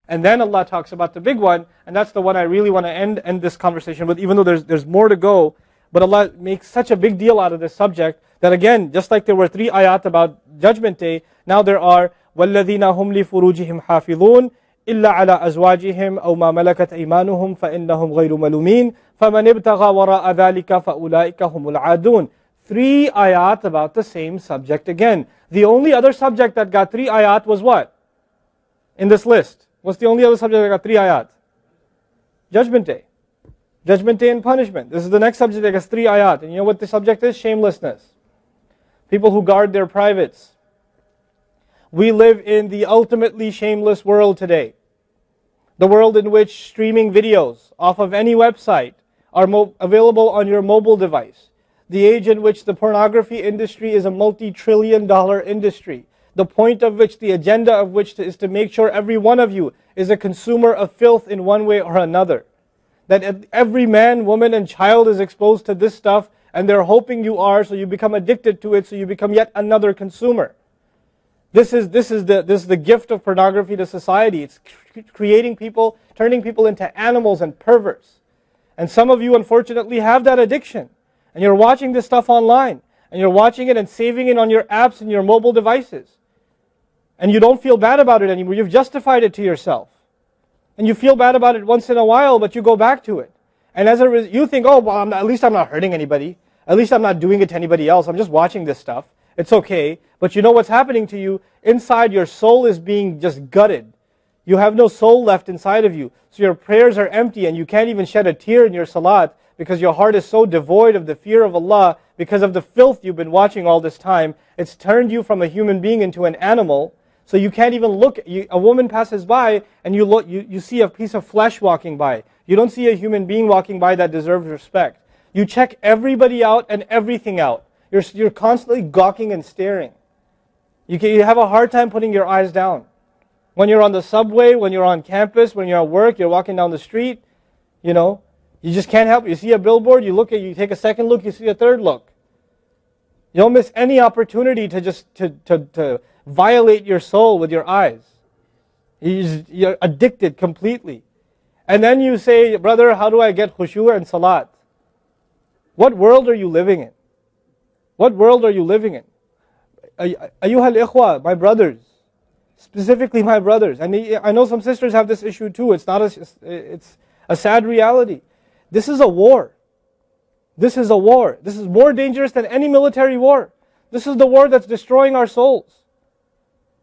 And then Allah talks about the big one, and that's the one I really want to end this conversation with, even though there's more to go. But Allah makes such a big deal out of this subject that again, just like there were 3 ayat about Judgment Day, now there are وَالَّذِينَ هُمْ لِفُرُوجِهِمْ حَافِظُونَ إِلَّا عَلَىٰ أَزْوَاجِهِمْ أَوْ مَا مَلَكَتْ أَيْمَانُهُمْ فَإِنَّهُمْ غَيْرُ مَلُومِينَ فَمَنِ ابْتَغَى وَرَاءَ ذَلِكَ فَأُولَٰئِكَ هُمُ الْعَادُونَ. 3 ayat about the same subject again. The only other subject that got 3 ayat was what? In this list. What's the only other subject that got 3 ayat? Judgment Day. Judgment Day and punishment. This is the next subject that gets 3 ayat. And you know what the subject is? Shamelessness. People who guard their privates. We live in the ultimately shameless world today. The world in which streaming videos off of any website are available on your mobile device. The age in which the pornography industry is a multi-trillion-dollar industry. The point of which, the agenda of which is to make sure every one of you is a consumer of filth in one way or another. That every man, woman, and child is exposed to this stuff, and they're hoping you are, so you become addicted to it, so you become yet another consumer. This is the gift of pornography to society. It's creating people, turning people into animals and perverts. And some of you, unfortunately, have that addiction. And you're watching this stuff online. And you're watching it and saving it on your apps and your mobile devices. And you don't feel bad about it anymore. You've justified it to yourself. And you feel bad about it once in a while, but you go back to it. And as a result, you think, oh, well, at least I'm not hurting anybody. At least I'm not doing it to anybody else. I'm just watching this stuff. It's okay. But you know what's happening to you? Inside, your soul is being just gutted. You have no soul left inside of you. So your prayers are empty and you can't even shed a tear in your salat because your heart is so devoid of the fear of Allah because of the filth you've been watching all this time. It's turned you from a human being into an animal. So you can't even look. A woman passes by and you see a piece of flesh walking by. You don't see a human being walking by that deserves respect. You check everybody out and everything out. You're constantly gawking and staring. You have a hard time putting your eyes down. When you're on the subway, when you're on campus, when you're at work, you're walking down the street, you just can't help it. You see a billboard, you take a second look, you see a third look. You don't miss any opportunity to just to violate your soul with your eyes. You're addicted completely. And then you say, brother, how do I get khushu' and salat? What world are you living in? What world are you living in? Ayyuhal ikhwa, my brothers. Specifically my brothers. And I know some sisters have this issue too. It's a sad reality. This is a war. This is a war. This is more dangerous than any military war. This is the war that's destroying our souls.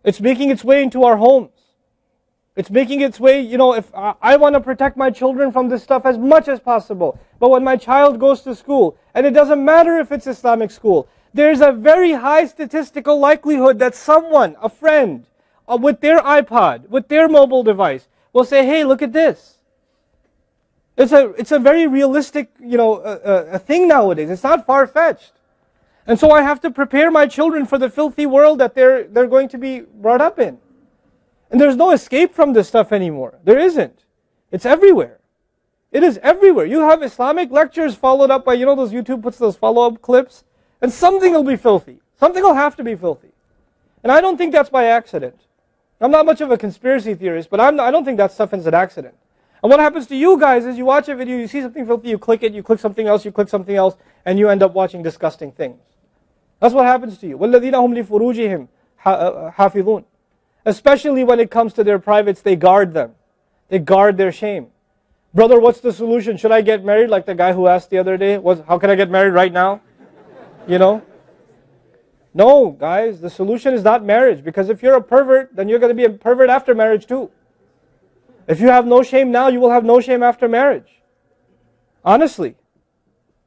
It's making its way into our homes. It's making its way, if I want to protect my children from this stuff as much as possible. But when my child goes to school, and it doesn't matter if it's Islamic school, there's a very high statistical likelihood that someone, a friend, with their iPod, with their mobile device, will say, hey, look at this. It's a very realistic, a thing nowadays. It's not far-fetched. And so I have to prepare my children for the filthy world that they're going to be brought up in. And there's no escape from this stuff anymore. There isn't. It's everywhere. It is everywhere. You have Islamic lectures followed up by, those YouTube puts those follow-up clips, and something will be filthy. Something will have to be filthy. And I don't think that's by accident. I'm not much of a conspiracy theorist, but I don't think that stuff is an accident. And what happens to you guys is you watch a video, you see something filthy, you click it, you click something else, and you end up watching disgusting things. That's what happens to you. وَالَّذِينَ هُمْ لِفُرُوجِهِمْ حَافِظُونَ. Especially when it comes to their privates, they guard them. They guard their shame. Brother, what's the solution? Should I get married? Like the guy who asked the other day, how can I get married right now? No, guys, the solution is not marriage. Because if you're a pervert, then you're going to be a pervert after marriage too. If you have no shame now, you will have no shame after marriage. Honestly.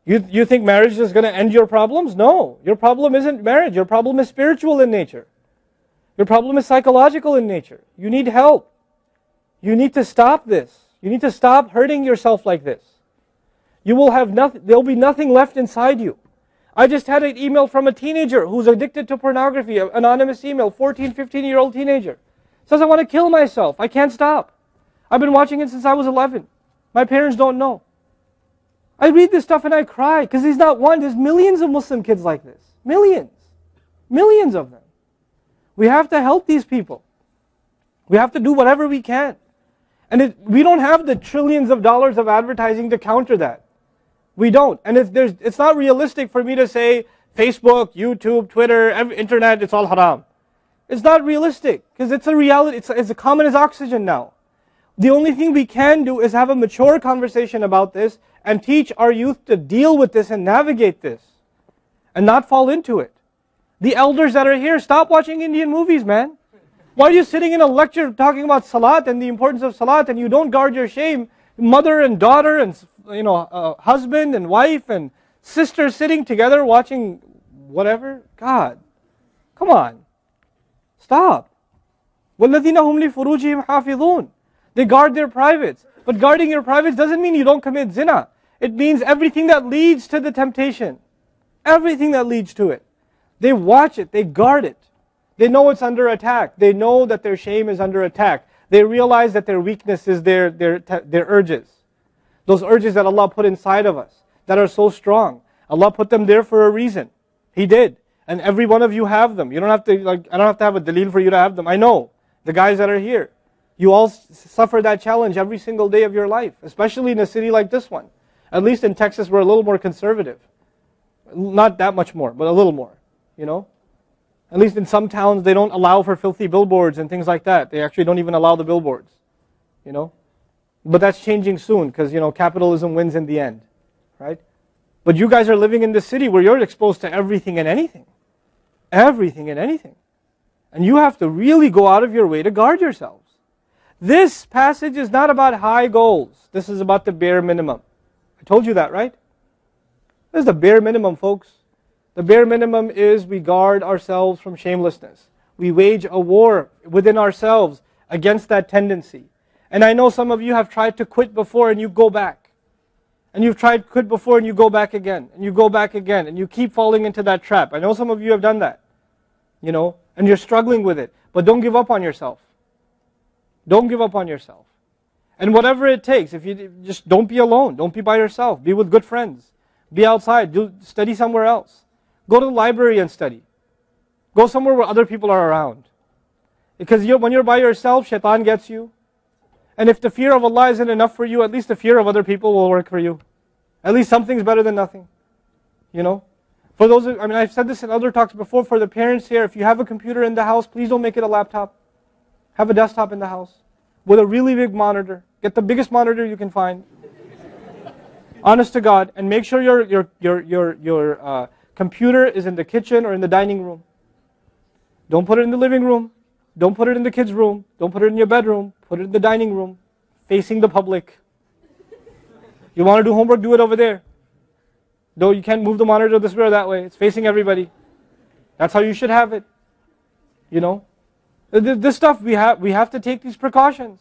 You think marriage is going to end your problems? No. Your problem isn't marriage. Your problem is spiritual in nature. Your problem is psychological in nature. You need help. You need to stop this. You need to stop hurting yourself like this. You will have nothing, there will be nothing left inside you. I just had an email from a teenager who's addicted to pornography, an anonymous email, 14, 15-year-old teenager. Says, I want to kill myself. I can't stop. I've been watching it since I was 11. My parents don't know. I read this stuff and I cry because he's not one. There's millions of Muslim kids like this. Millions. Millions of them. We have to help these people. We have to do whatever we can. And we don't have the trillions of dollars of advertising to counter that. We don't. And it's not realistic for me to say Facebook, YouTube, Twitter, internet, it's all haram. It's not realistic, because it's a reality. It's as common as oxygen now. The only thing we can do is have a mature conversation about this and teach our youth to deal with this and navigate this and not fall into it. The elders that are here, stop watching Indian movies, man. Why are you sitting in a lecture talking about salat and the importance of salat, and you don't guard your shame? Mother and daughter and husband and wife and sister sitting together watching whatever? God, come on. Stop. وَالَّذِينَ هُمْ لِفُرُوجِهِمْ حَافِظُونَ. They guard their privates. But guarding your privates doesn't mean you don't commit zina. It means everything that leads to the temptation. Everything that leads to it. They watch it. They guard it. They know it's under attack. They know that their shame is under attack. They realize that their weakness is their urges. Those urges that Allah put inside of us that are so strong. Allah put them there for a reason. He did. And every one of you have them. You don't have to, I don't have to have a dalil for you to have them. I know. The guys that are here. You all suffer that challenge every single day of your life. Especially in a city like this one. At least in Texas, we're a little more conservative. Not that much more, but a little more. You know? At least in some towns, they don't allow for filthy billboards and things like that. They actually don't even allow the billboards. You know? But that's changing soon, because, capitalism wins in the end. Right? But you guys are living in this city where you're exposed to everything and anything. Everything and anything. And you have to really go out of your way to guard yourselves. This passage is not about high goals. This is about the bare minimum. I told you that, right? This is the bare minimum, folks. The bare minimum is we guard ourselves from shamelessness. We wage a war within ourselves against that tendency. And I know some of you have tried to quit before and you go back. And you've tried to quit before and you go back again. And you go back again. And you keep falling into that trap. I know some of you have done that. And you're struggling with it. But don't give up on yourself. Don't give up on yourself. And whatever it takes, if you just don't be alone. Don't be by yourself. Be with good friends. Be outside. Study somewhere else. Go to the library and study. Go somewhere where other people are around. Because when you're by yourself, shaitan gets you. And if the fear of Allah isn't enough for you, at least the fear of other people will work for you. At least something's better than nothing. For those, I've said this in other talks before, for the parents here, if you have a computer in the house, please don't make it a laptop. Have a desktop in the house with a really big monitor. Get the biggest monitor you can find. Honest to God, and make sure your computer is in the kitchen or in the dining room. Don't put it in the living room. Don't put it in the kids' room. Don't put it in your bedroom. Put it in the dining room, facing the public. You want to do homework, do it over there. Though you can't move the monitor this way or that way. It's facing everybody. That's how you should have it. This stuff, we have to take these precautions.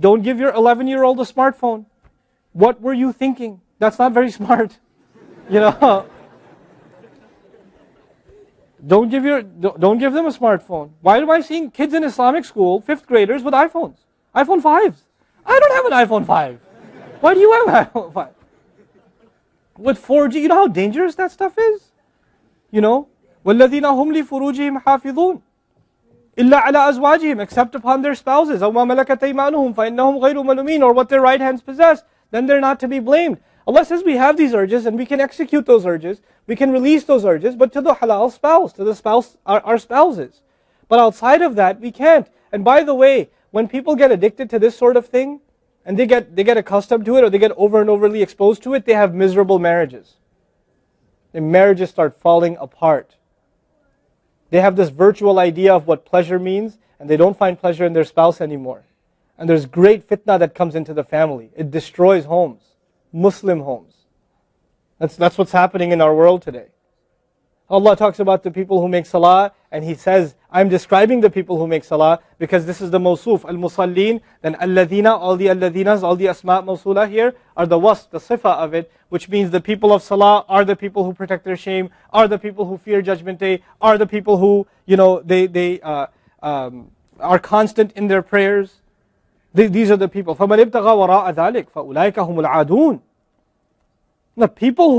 Don't give your 11-year-old a smartphone. What were you thinking? That's not very smart. Don't give them a smartphone. Why am I seeing kids in Islamic school, 5th graders, with iPhones? iPhone 5s. I don't have an iPhone 5. Why do you have an iPhone 5? With 4G, you know how dangerous that stuff is? وَالَّذِينَ هُمْ لِفُرُوجِهِمْ حَافِظُونَ إِلَّا عَلَىٰ أَزْوَاجِهِمْ, except upon their spouses, أَوْ مَا مَلَكَتْ أَيْمَانُهُمْ فَإِنَّهُمْ غَيْرُ مَلُومِينَ, or what their right hands possess, then they're not to be blamed. Allah says we have these urges and we can execute those urges, we can release those urges, but to the halal spouse, to the spouse, our spouses. But outside of that, we can't. And by the way, when people get addicted to this sort of thing, and they get accustomed to it, or they get over and overly exposed to it, they have miserable marriages. And marriages start falling apart. They have this virtual idea of what pleasure means, and they don't find pleasure in their spouse anymore. And there's great fitna that comes into the family. It destroys homes, Muslim homes. That's what's happening in our world today. Allah talks about the people who make salah, and He says, I'm describing the people who make salah, because this is the mawsuf, al-musallin, then alladhina, all the alladhinas, all the asma' mawsula here, are the wasf, the sifa of it, which means the people of salah are the people who protect their shame, are the people who fear judgment day, are the people who, they are constant in their prayers. These are the people. فَمَنِ ابْتَغَى وَرَاءَ ذَلِكَ فَأُولَٰئِكَ هُمُ الْعَادُونَ. The people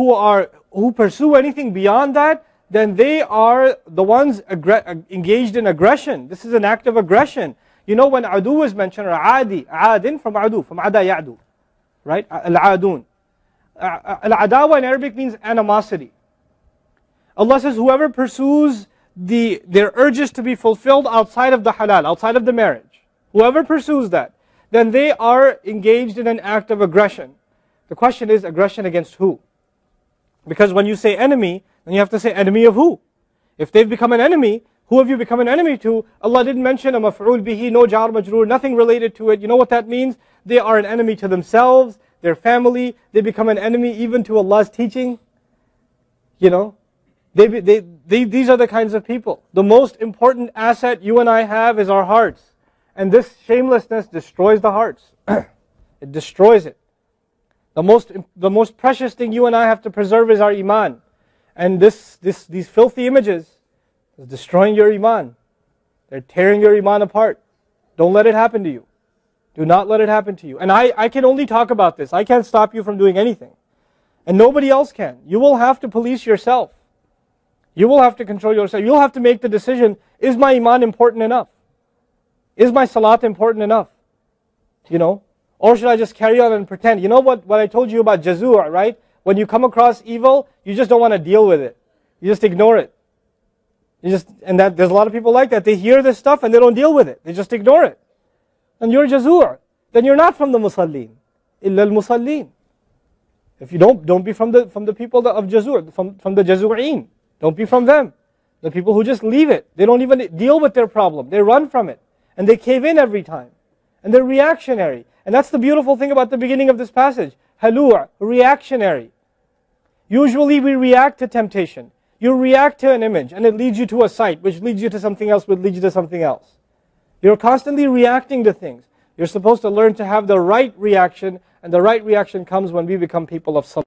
who pursue anything beyond that, then they are the ones engaged in aggression. This is an act of aggression. You know when adu is mentioned, or adi, adin from adu, from ada ya'du, right? Al-adun. Al-adawa in Arabic means animosity. Allah says, whoever pursues their urges to be fulfilled outside of the halal, outside of the marriage, whoever pursues that, then they are engaged in an act of aggression. The question is, aggression against who? Because when you say enemy, then you have to say enemy of who? If they've become an enemy, who have you become an enemy to? Allah didn't mention a maf'ul bihi, no jar majroor, nothing related to it. You know what that means? They are an enemy to themselves, their family. They become an enemy even to Allah's teaching. You know, these are the kinds of people. The most important asset you and I have is our hearts. And this shamelessness destroys the hearts. It destroys it. The most precious thing you and I have to preserve is our iman. And these filthy images is destroying your iman. They're tearing your iman apart. Don't let it happen to you. Do not let it happen to you. And I can only talk about this. I can't stop you from doing anything. And nobody else can. You will have to police yourself. You will have to control yourself. You'll have to make the decision, is my iman important enough? Is my salat important enough? You know? Or should I just carry on and pretend? You know what I told you about jazur, right? When you come across evil, you just don't want to deal with it. You just ignore it. There's a lot of people like that. They hear this stuff and they don't deal with it. They just ignore it. And you're jazur. Then you're not from the musallin. Illa al-musallin. If you don't be from the people of jazur, from the jazureen. Don't be from them. The people who just leave it. They don't even deal with their problem. They run from it. And they cave in every time. And they're reactionary. And that's the beautiful thing about the beginning of this passage. Halua, reactionary. Usually we react to temptation. You react to an image and it leads you to a site, which leads you to something else, which leads you to something else. You're constantly reacting to things. You're supposed to learn to have the right reaction, and the right reaction comes when we become people of salah.